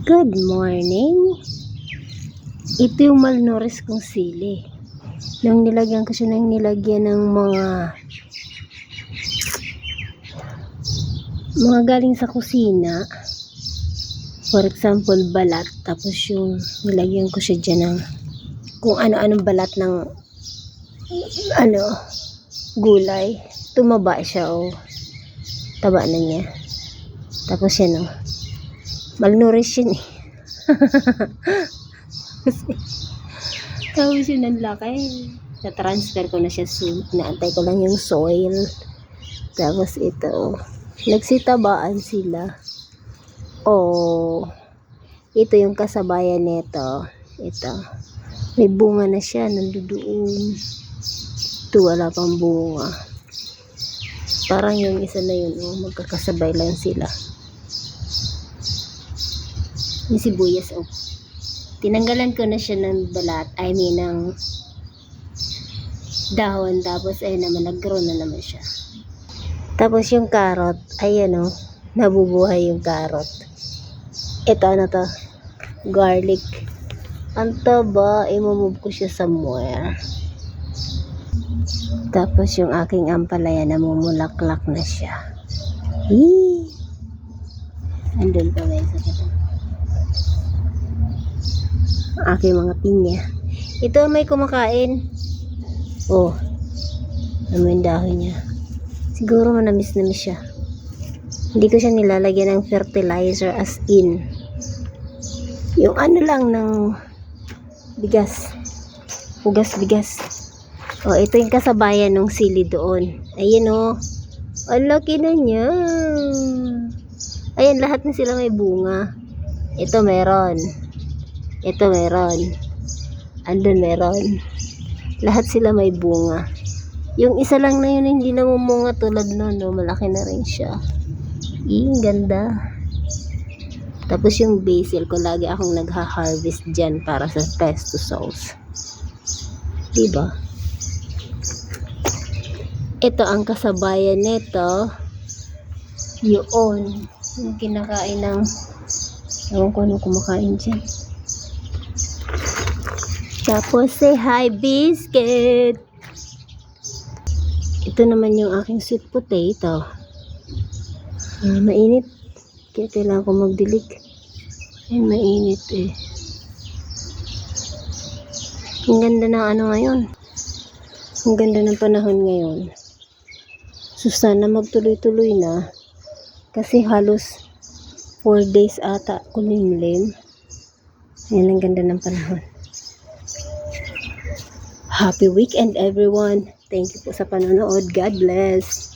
Good morning. Ito yung malnourished kong sili. Nung nilagyan ko siya ng nilagyan ng mga galing sa kusina. For example, balat. Tapos yung nilagyan ko siya dyan ng kung ano-anong balat ng gulay. Tumaba siya taba na niya. Tapos yan malnourished yun eh. Tapos yun ang laki. Na-transfer ko na siya soon. Naantay ko lang yung soil. Tapos ito. Nagsitabaan sila. Ito yung kasabayan nito. Ito. May bunga na siya. Nandoon. Ito wala pang bunga. Parang yung isa na yun. Magkakasabay lang sila. Yung sibuyas, tinanggalan ko na siya ng balat, ng dahon, tapos ayun naman, nag-grow na naman siya. Tapos yung carrot, ayan nabubuhay yung carrot. Ito, garlic. Ang taba, imumove ko siya somewhere. Tapos yung aking ampalaya, namumulaklak na siya. Andun pa ba sa kata? Aking mga pinya. Ito may kumakain. Ano yung dahon niya? Siguro manamis siya. Hindi ko siya nilalagyan ng fertilizer as in. Yung lang ng bigas. Hugas bigas. Ito yung kasabayan ng sili doon. Ayan ang laki na niya. Ayan, lahat na sila may bunga. Ito meron. Ito meron. Andun meron. Lahat sila may bunga. Yung isa lang na yun hindi namumunga tulad nun. Malaki na rin siya. Ang ganda. Tapos yung basil ko, lagi akong nagha-harvest dyan para sa pesto sauce. Diba? Ito ang kasabayan nito. Yung kinakain ng ewan ko anong kumakain dyan. Tapos say hi biscuit. Ito naman yung aking sweet potato. Mainit. Kaya kailangan ko magdilig. Mainit eh. Ang ganda ng ngayon. Ang ganda ng panahon ngayon. So sana magtuloy-tuloy na. Kasi halos 4 days ata kulimlim. Ayan ang ganda ng panahon. Happy weekend everyone. Thank you po sa panonood. God bless.